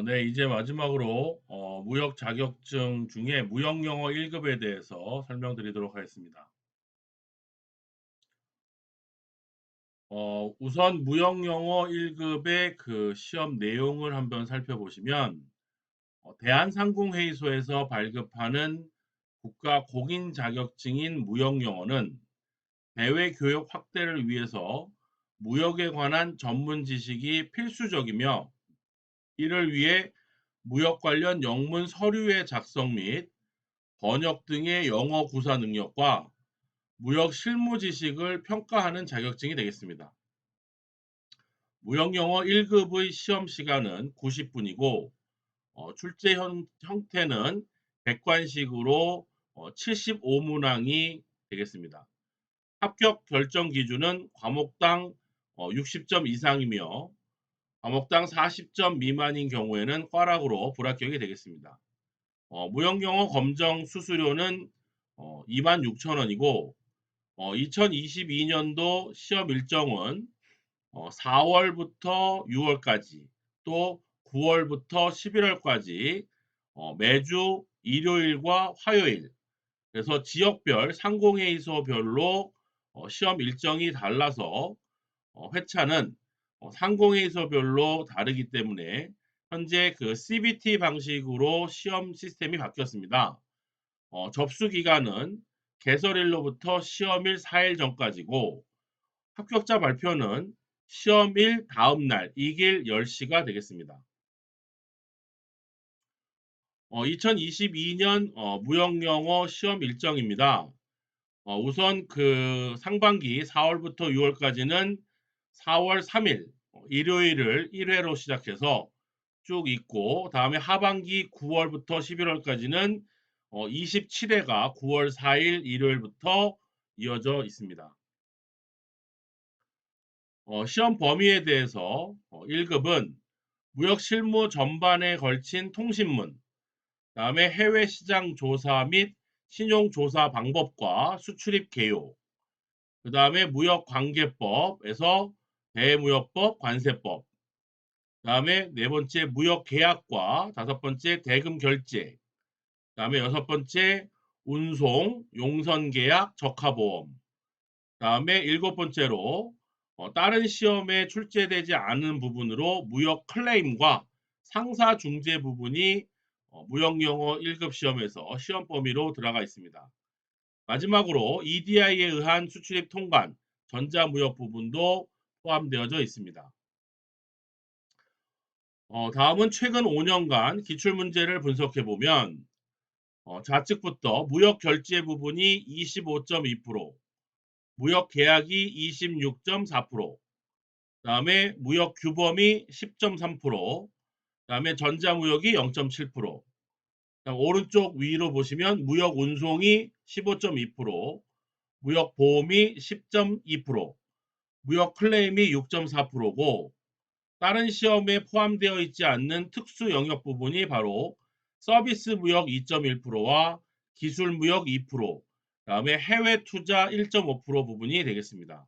네, 이제 마지막으로 무역 자격증 중에 무역영어 1급에 대해서 설명드리도록 하겠습니다. 우선 무역영어 1급의 그 시험 내용을 한번 살펴보시면 대한상공회의소에서 발급하는 국가 공인 자격증인 무역영어는 대외 교역 확대를 위해서 무역에 관한 전문 지식이 필수적이며 이를 위해 무역 관련 영문 서류의 작성 및 번역 등의 영어 구사 능력과 무역 실무 지식을 평가하는 자격증이 되겠습니다. 무역 영어 1급의 시험 시간은 90분이고 출제 형태는 객관식으로 75문항이 되겠습니다. 합격 결정 기준은 과목당 60점 이상이며 과목당 40점 미만인 경우에는 꽈락으로 불합격이 되겠습니다. 무역 영어 검정 수수료는 26,000원이고 2022년도 시험 일정은 4월부터 6월까지 또 9월부터 11월까지 매주 일요일과 화요일 그래서 지역별 상공회의소별로 시험 일정이 달라서 회차는 상공회의소별로 다르기 때문에 현재 그 CBT 방식으로 시험 시스템이 바뀌었습니다. 접수 기간은 개설일로부터 시험일 4일 전까지고 합격자 발표는 시험일 다음날 이길 10시가 되겠습니다. 2022년 무역영어 시험 일정입니다. 우선 그 상반기 4월부터 6월까지는 4월 3일 일요일을 1회로 시작해서 쭉 있고 다음에 하반기 9월부터 11월까지는 27회가 9월 4일 일요일부터 이어져 있습니다. 시험 범위에 대해서 1급은 무역 실무 전반에 걸친 통신문, 다음에 해외 시장 조사 및 신용 조사 방법과 수출입 개요, 그 다음에 무역관계법에서 대무역법, 관세법, 그 다음에 네 번째 무역계약과 다섯 번째 대금 결제, 그 다음에 여섯 번째 운송, 용선계약, 적하보험, 그 다음에 일곱 번째로 다른 시험에 출제되지 않은 부분으로 무역 클레임과 상사 중재 부분이 무역영어 1급 시험에서 시험 범위로 들어가 있습니다. 마지막으로 EDI에 의한 수출입 통관, 전자무역 부분도 포함되어져 있습니다. 다음은 최근 5년간 기출문제를 분석해보면 좌측부터 무역 결제 부분이 25.2%, 무역 계약이 26.4%, 그다음에 무역 규범이 10.3%, 그다음에 전자무역이 0.7%, 그다음 오른쪽 위로 보시면 무역 운송이 15.2%, 무역 보험이 10.2%, 무역 클레임이 6.4%고 다른 시험에 포함되어 있지 않는 특수 영역 부분이 바로 서비스 무역 2.1%와 기술 무역 2%, 그다음에 해외 투자 1.5% 부분이 되겠습니다.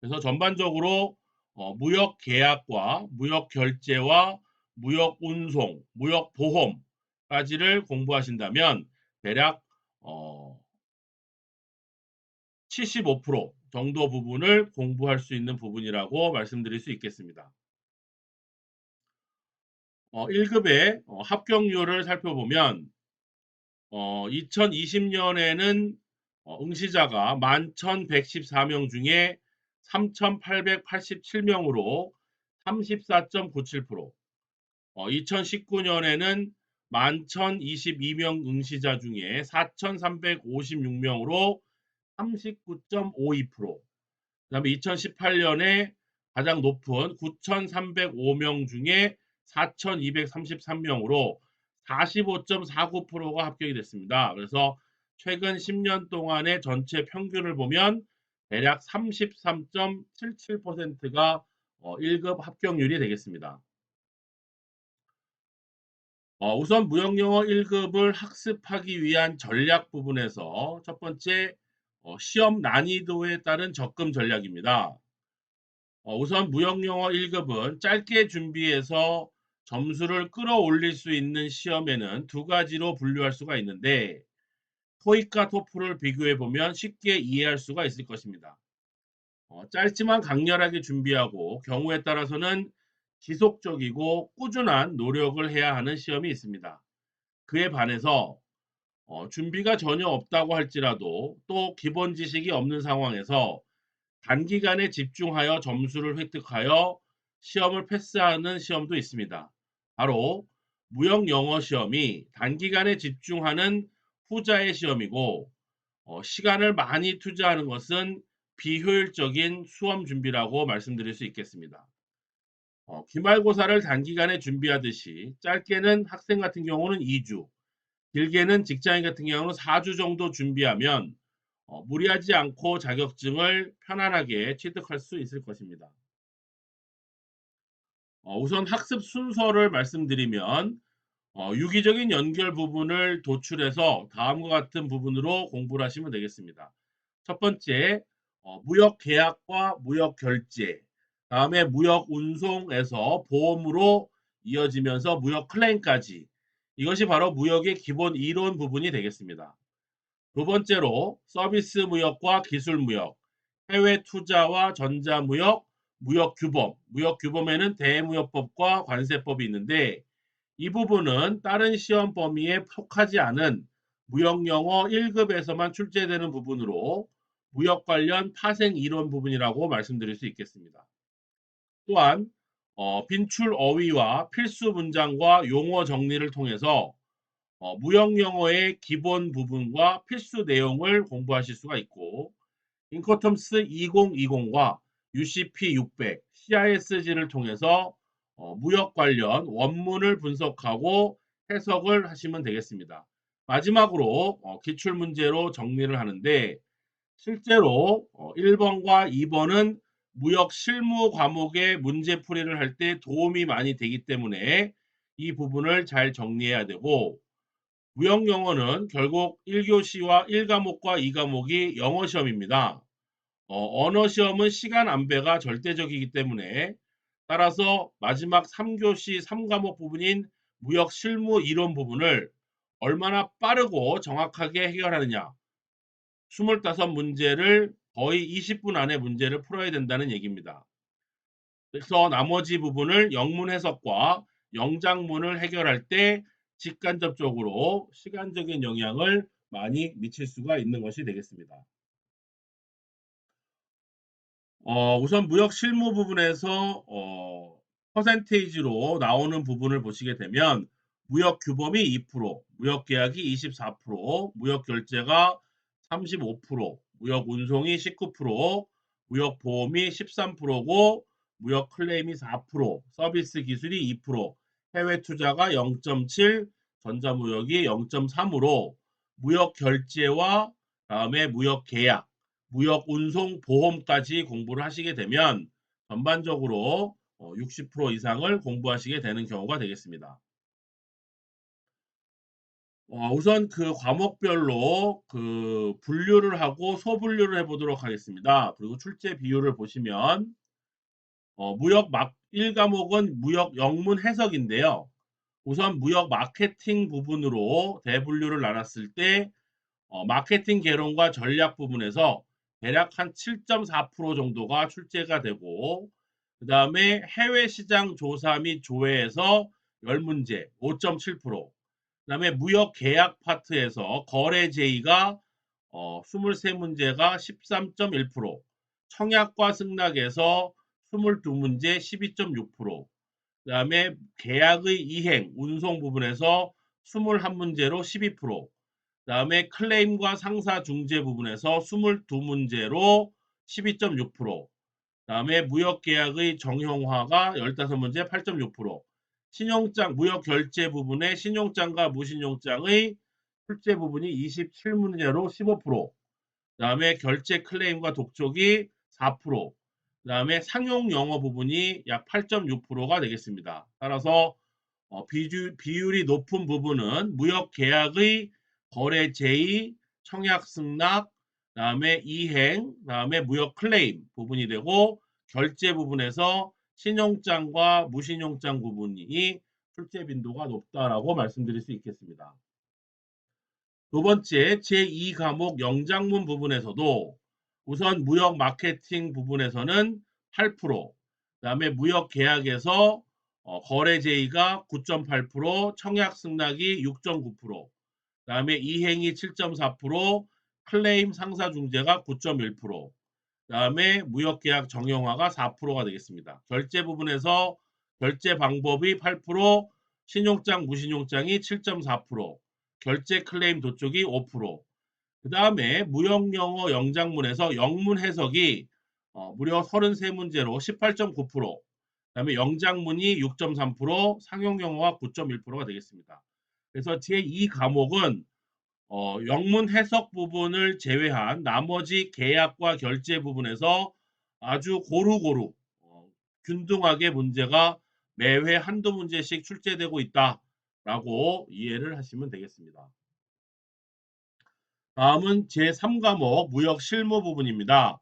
그래서 전반적으로 무역 계약과 무역 결제와 무역 운송, 무역 보험까지를 공부하신다면 대략 75% 정도 부분을 공부할 수 있는 부분이라고 말씀드릴 수 있겠습니다. 1급의 합격률을 살펴보면 2020년에는 응시자가 11,114명 중에 3,887명으로 34.97%, 2019년에는 11,022명 응시자 중에 4,356명으로 39.52%, 그다음에 2018년에 가장 높은 9,305명 중에 4,233명으로 45.49%가 합격이 됐습니다. 그래서 최근 10년 동안의 전체 평균을 보면 대략 33.77%가 1급 합격률이 되겠습니다. 우선 무역영어 1급을 학습하기 위한 전략 부분에서 첫 번째 시험 난이도에 따른 접근 전략입니다. 우선 무역영어 1급은 짧게 준비해서 점수를 끌어올릴 수 있는 시험에는 두 가지로 분류할 수가 있는데 토익과 토플을 비교해 보면 쉽게 이해할 수가 있을 것입니다. 짧지만 강렬하게 준비하고 경우에 따라서는 지속적이고 꾸준한 노력을 해야 하는 시험이 있습니다. 그에 반해서 준비가 전혀 없다고 할지라도 또 기본 지식이 없는 상황에서 단기간에 집중하여 점수를 획득하여 시험을 패스하는 시험도 있습니다. 바로 무역 영어 시험이 단기간에 집중하는 후자의 시험이고 시간을 많이 투자하는 것은 비효율적인 수험 준비라고 말씀드릴 수 있겠습니다. 기말고사를 단기간에 준비하듯이 짧게는 학생 같은 경우는 2주, 길게는 직장인 같은 경우는 4주 정도 준비하면 무리하지 않고 자격증을 편안하게 취득할 수 있을 것입니다. 우선 학습 순서를 말씀드리면 유기적인 연결 부분을 도출해서 다음과 같은 부분으로 공부를 하시면 되겠습니다. 첫 번째, 무역 계약과 무역 결제, 다음에 무역 운송에서 보험으로 이어지면서 무역 클레임까지 이것이 바로 무역의 기본 이론 부분이 되겠습니다. 두 번째로 서비스 무역과 기술 무역, 해외 투자와 전자무역, 무역 규범, 무역 규범에는 대무역법과 관세법이 있는데 이 부분은 다른 시험 범위에 속하지 않은 무역영어 1급에서만 출제되는 부분으로 무역 관련 파생 이론 부분이라고 말씀드릴 수 있겠습니다. 또한 빈출 어휘와 필수 문장과 용어 정리를 통해서 무역 영어의 기본 부분과 필수 내용을 공부하실 수가 있고 인커텀스 2020과 UCP 600, CISG를 통해서 무역 관련 원문을 분석하고 해석을 하시면 되겠습니다. 마지막으로 기출문제로 정리를 하는데 실제로 1번과 2번은 무역 실무 과목의 문제풀이를 할 때 도움이 많이 되기 때문에 이 부분을 잘 정리해야 되고 무역 영어는 결국 1교시와 1과목과 2과목이 영어 시험입니다. 언어 시험은 시간 안배가 절대적이기 때문에 따라서 마지막 3교시 3과목 부분인 무역 실무 이론 부분을 얼마나 빠르고 정확하게 해결하느냐 25문제를 거의 20분 안에 문제를 풀어야 된다는 얘기입니다. 그래서 나머지 부분을 영문 해석과 영장문을 해결할 때 직간접적으로 시간적인 영향을 많이 미칠 수가 있는 것이 되겠습니다. 우선 무역 실무 부분에서 퍼센테이지로 나오는 부분을 보시게 되면 무역 규범이 2%, 무역 계약이 24%, 무역 결제가 35%, 무역 운송이 19%, 무역 보험이 13%고 무역 클레임이 4%, 서비스 기술이 2%, 해외 투자가 0.7, 전자무역이 0.3으로 무역 결제와 다음에 무역 계약 무역 운송 보험까지 공부를 하시게 되면 전반적으로 60% 이상을 공부하시게 되는 경우가 되겠습니다. 우선 그 과목별로 그 분류를 하고 소분류를 해보도록 하겠습니다. 그리고 출제 비율을 보시면 무역 1과목은 무역 영문 해석인데요. 우선 무역 마케팅 부분으로 대분류를 나눴을 때 마케팅 개론과 전략 부분에서 대략 한 7.4% 정도가 출제가 되고 그 다음에 해외 시장 조사 및 조회에서 10문제 5.7%, 그 다음에 무역 계약 파트에서 거래 제의가 23문제가 13.1%, 청약과 승낙에서 22문제 12.6%, 그 다음에 계약의 이행, 운송 부분에서 21문제로 12%, 그 다음에 클레임과 상사 중재 부분에서 22문제로 12.6%, 그 다음에 무역계약의 정형화가 15문제 8.6%, 신용장, 무역결제 부분의 신용장과 무신용장의 출제 부분이 27문제로 15%, 그 다음에 결제 클레임과 독촉이 4%, 그 다음에 상용 영어 부분이 약 8.6%가 되겠습니다. 따라서 비율이 높은 부분은 무역 계약의 거래 제의, 청약 승낙, 다음에 이행, 다음에 무역 클레임 부분이 되고 결제 부분에서 신용장과 무신용장 부분이 출제 빈도가 높다라고 말씀드릴 수 있겠습니다. 두 번째, 제2 과목 영장문 부분에서도 우선 무역 마케팅 부분에서는 8%, 그다음에 무역 계약에서 거래 제의가 9.8%, 청약 승낙이 6.9%, 그다음에 이행이 7.4%, 클레임 상사 중재가 9.1%, 그다음에 무역 계약 정형화가 4%가 되겠습니다. 결제 부분에서 결제 방법이 8%, 신용장 무신용장이 7.4%, 결제 클레임 도쪽이 5%. 그 다음에 무역영어 영장문에서 영문 해석이 무려 33문제로 18.9%, 그 다음에 영장문이 6.3%, 상용영어가 9.1%가 되겠습니다. 그래서 제2 과목은 영문 해석 부분을 제외한 나머지 계약과 결제 부분에서 아주 고루고루 균등하게 문제가 매회 한두 문제씩 출제되고 있다라고 이해를 하시면 되겠습니다. 다음은 제3과목 무역 실무 부분입니다.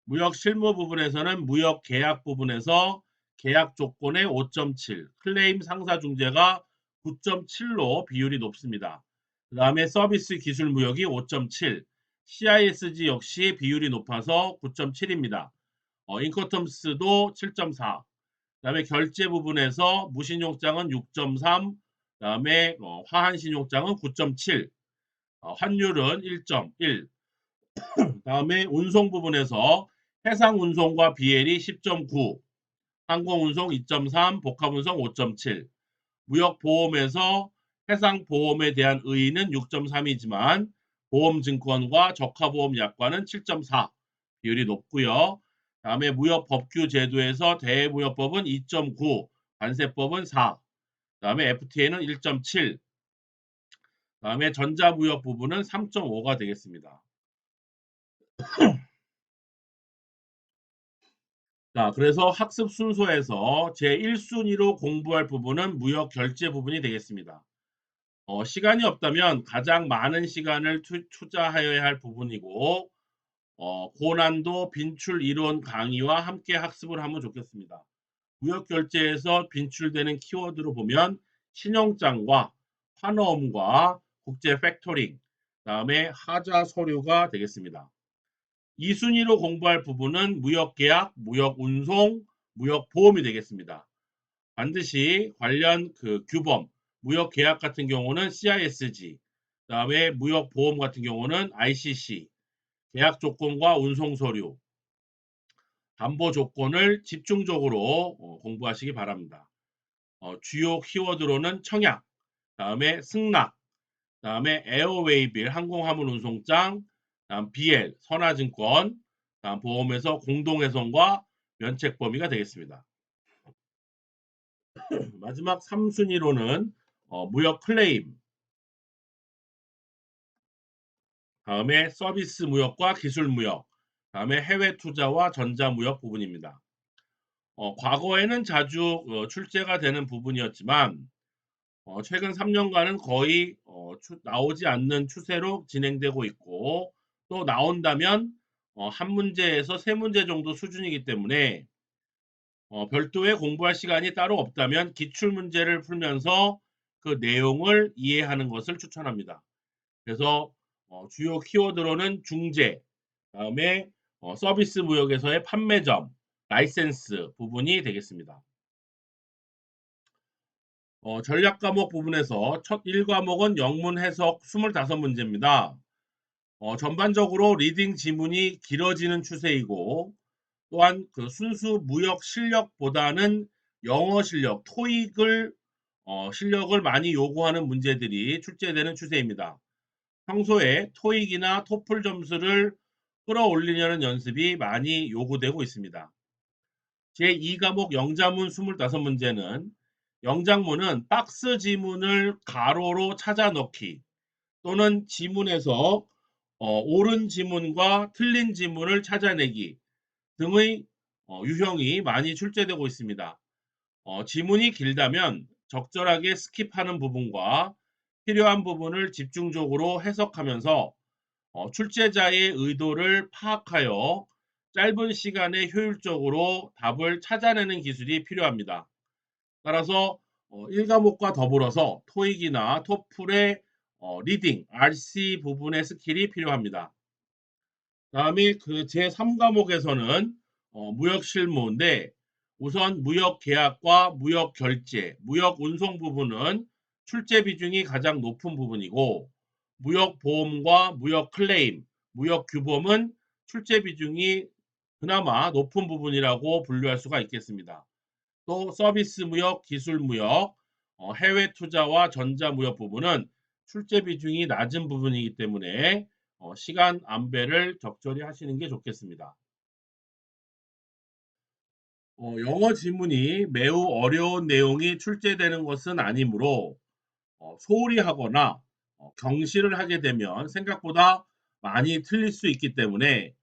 무역 실무 부분에서는 무역 계약 부분에서 계약 조건의 5.7, 클레임 상사 중재가 9.7로 비율이 높습니다. 그 다음에 서비스 기술 무역이 5.7, CISG 역시 비율이 높아서 9.7입니다. 인커텀스도 7.4, 그 다음에 결제 부분에서 무신용장은 6.3, 그 다음에 화한신용장은 9.7, 환율은 1.1, 다음에 운송 부분에서 해상운송과 BL이 10.9, 항공운송 2.3, 복합운송 5.7, 무역보험에서 해상보험에 대한 의의는 6.3이지만 보험증권과 적화보험약관은 7.4 비율이 높고요. 다음에 무역법규제도에서 대무역법은 2.9, 관세법은 4, 다음에 FTA는 1.7, 다음에 전자무역 부분은 3.5가 되겠습니다. 자, 그래서 학습 순서에서 제1순위로 공부할 부분은 무역 결제 부분이 되겠습니다. 시간이 없다면 가장 많은 시간을 투자하여야 할 부분이고 고난도 빈출 이론 강의와 함께 학습을 하면 좋겠습니다. 무역 결제에서 빈출되는 키워드로 보면 신용장과 환어음과 국제 팩토링, 그다음에 하자 서류가 되겠습니다. 2순위로 공부할 부분은 무역계약, 무역운송, 무역보험이 되겠습니다. 반드시 관련 규범, 무역계약 같은 경우는 CISG, 그 다음에 무역보험 같은 경우는 ICC, 계약 조건과 운송 서류, 담보 조건을 집중적으로 공부하시기 바랍니다. 주요 키워드로는 청약, 다음에 승낙, 다음에 에어웨이빌 항공화물 운송장, 다음 BL 선화증권, 다음 보험에서 공동훼손과 면책 범위가 되겠습니다. 마지막 3순위로는 무역 클레임, 다음에 서비스 무역과 기술 무역, 다음에 해외 투자와 전자 무역 부분입니다. 과거에는 자주 출제가 되는 부분이었지만 최근 3년간은 거의 나오지 않는 추세로 진행되고 있고 또 나온다면 한 문제에서 세 문제 정도 수준이기 때문에 별도의 공부할 시간이 따로 없다면 기출문제를 풀면서 그 내용을 이해하는 것을 추천합니다. 그래서 주요 키워드로는 중재, 다음에 서비스 무역에서의 판매점, 라이센스 부분이 되겠습니다. 전략 과목 부분에서 첫 1과목은 영문 해석 25문제입니다. 전반적으로 리딩 지문이 길어지는 추세이고 또한 그 순수 무역 실력보다는 영어 실력, 토익을 실력을 많이 요구하는 문제들이 출제되는 추세입니다. 평소에 토익이나 토플 점수를 끌어올리려는 연습이 많이 요구되고 있습니다. 제2과목 영자문 25문제는 영장문은 박스 지문을 가로로 찾아 넣기 또는 지문에서 옳은 지문과 틀린 지문을 찾아내기 등의 유형이 많이 출제되고 있습니다. 지문이 길다면 적절하게 스킵하는 부분과 필요한 부분을 집중적으로 해석하면서 출제자의 의도를 파악하여 짧은 시간에 효율적으로 답을 찾아내는 기술이 필요합니다. 따라서 1과목과 더불어서 토익이나 토플의 리딩, RC 부분의 스킬이 필요합니다. 다음이 그 제3과목에서는 무역 실무인데 우선 무역 계약과 무역 결제, 무역 운송 부분은 출제 비중이 가장 높은 부분이고 무역 보험과 무역 클레임, 무역 규범은 출제 비중이 그나마 높은 부분이라고 분류할 수가 있겠습니다. 또 서비스 무역, 기술 무역, 해외 투자와 전자 무역 부분은 출제 비중이 낮은 부분이기 때문에 시간 안배를 적절히 하시는 게 좋겠습니다. 영어 지문이 매우 어려운 내용이 출제되는 것은 아니므로 소홀히 하거나 경시를 하게 되면 생각보다 많이 틀릴 수 있기 때문에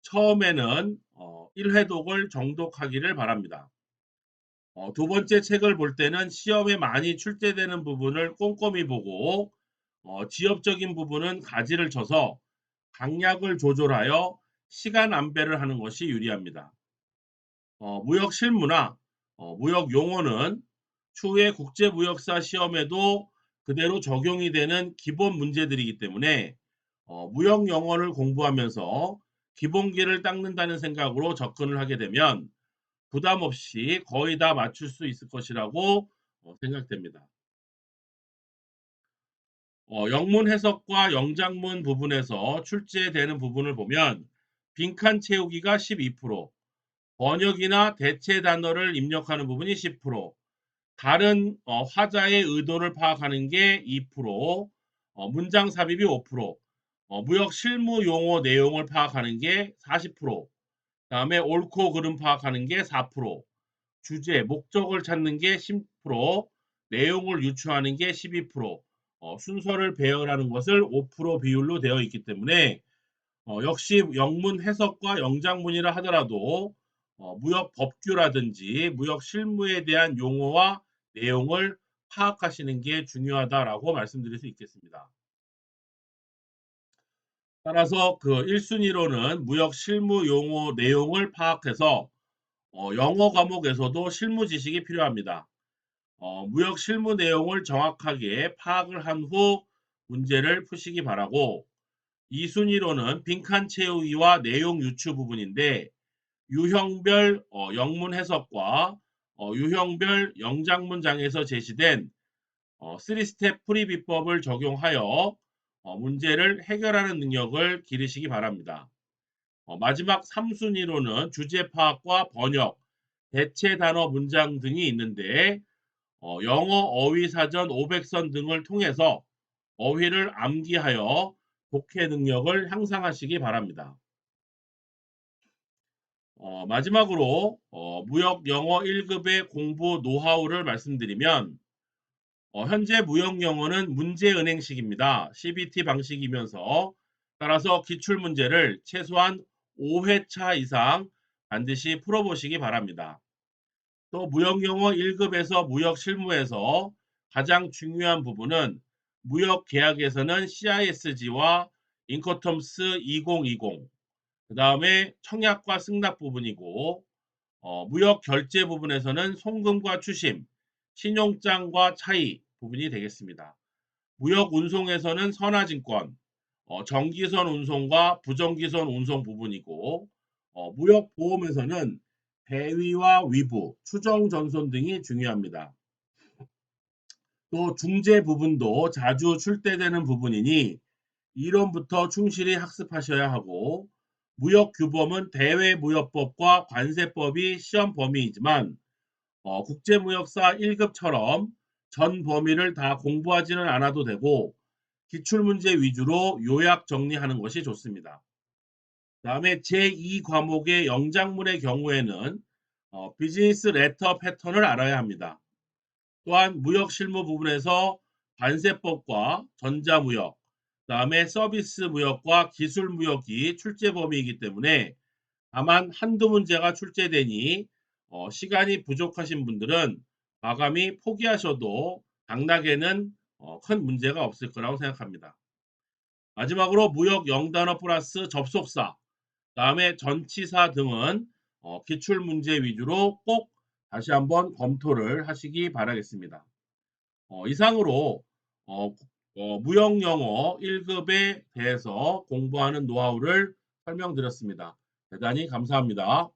처음에는 1회독을 정독하기를 바랍니다. 두 번째 책을 볼 때는 시험에 많이 출제되는 부분을 꼼꼼히 보고 지엽적인 부분은 가지를 쳐서 강약을 조절하여 시간 안배를 하는 것이 유리합니다. 무역 실무나 무역 용어는 추후에 국제무역사 시험에도 그대로 적용이 되는 기본 문제들이기 때문에 무역 영어를 공부하면서 기본기를 닦는다는 생각으로 접근을 하게 되면 부담 없이 거의 다 맞출 수 있을 것이라고 생각됩니다. 영문 해석과 영장문 부분에서 출제되는 부분을 보면 빈칸 채우기가 12%, 번역이나 대체 단어를 입력하는 부분이 10%, 다른 화자의 의도를 파악하는 게 2%, 문장 삽입이 5%, 무역 실무 용어 내용을 파악하는 게 40%, 그다음에 옳고 그름 파악하는 게 4%, 주제, 목적을 찾는 게 10%, 내용을 유추하는 게 12%, 순서를 배열하는 것을 5% 비율로 되어 있기 때문에 역시 영문 해석과 영장문이라 하더라도 무역 법규라든지 무역 실무에 대한 용어와 내용을 파악하시는 게 중요하다라고 말씀드릴 수 있겠습니다. 따라서 그 1순위로는 무역 실무 용어 내용을 파악해서 영어 과목에서도 실무 지식이 필요합니다. 무역 실무 내용을 정확하게 파악을 한 후 문제를 푸시기 바라고 2순위로는 빈칸 채우기와 내용 유추 부분인데 유형별 영문 해석과 유형별 영장문장에서 제시된 3스텝 풀이 비법을 적용하여 문제를 해결하는 능력을 기르시기 바랍니다. 마지막 3순위로는 주제 파악과 번역, 대체 단어 문장 등이 있는데 영어 어휘 사전 500선 등을 통해서 어휘를 암기하여 독해 능력을 향상하시기 바랍니다. 마지막으로 무역 영어 1급의 공부 노하우를 말씀드리면 현재 무역 영어는 문제은행식입니다. CBT 방식이면서 따라서 기출문제를 최소한 5회차 이상 반드시 풀어보시기 바랍니다. 또 무역 영어 1급에서 무역 실무에서 가장 중요한 부분은 무역 계약에서는 CISG와 인커텀스 2020, 그 다음에 청약과 승낙 부분이고 무역 결제 부분에서는 송금과 추심, 신용장과 차이 부분이 되겠습니다. 무역 운송에서는 선화증권, 정기선 운송과 부정기선 운송 부분이고 무역 보험에서는 배위와 위부, 추정 전손 등이 중요합니다. 또 중재 부분도 자주 출제되는 부분이니 이론부터 충실히 학습하셔야 하고 무역규범은 대외무역법과 관세법이 시험 범위이지만 국제무역사 1급처럼 전 범위를 다 공부하지는 않아도 되고 기출문제 위주로 요약 정리하는 것이 좋습니다. 다음에 제2과목의 영장문의 경우에는 비즈니스 레터 패턴을 알아야 합니다. 또한 무역 실무 부분에서 관세법과 전자무역, 그다음에 서비스 무역과 기술 무역이 출제 범위이기 때문에 다만 한두 문제가 출제되니 시간이 부족하신 분들은 마감이 포기하셔도 당락에는 큰 문제가 없을 거라고 생각합니다. 마지막으로 무역 영단어 플러스 접속사, 다음에 전치사 등은 기출 문제 위주로 꼭 다시 한번 검토를 하시기 바라겠습니다. 이상으로 무역영어 1급에 대해서 공부하는 노하우를 설명드렸습니다. 대단히 감사합니다.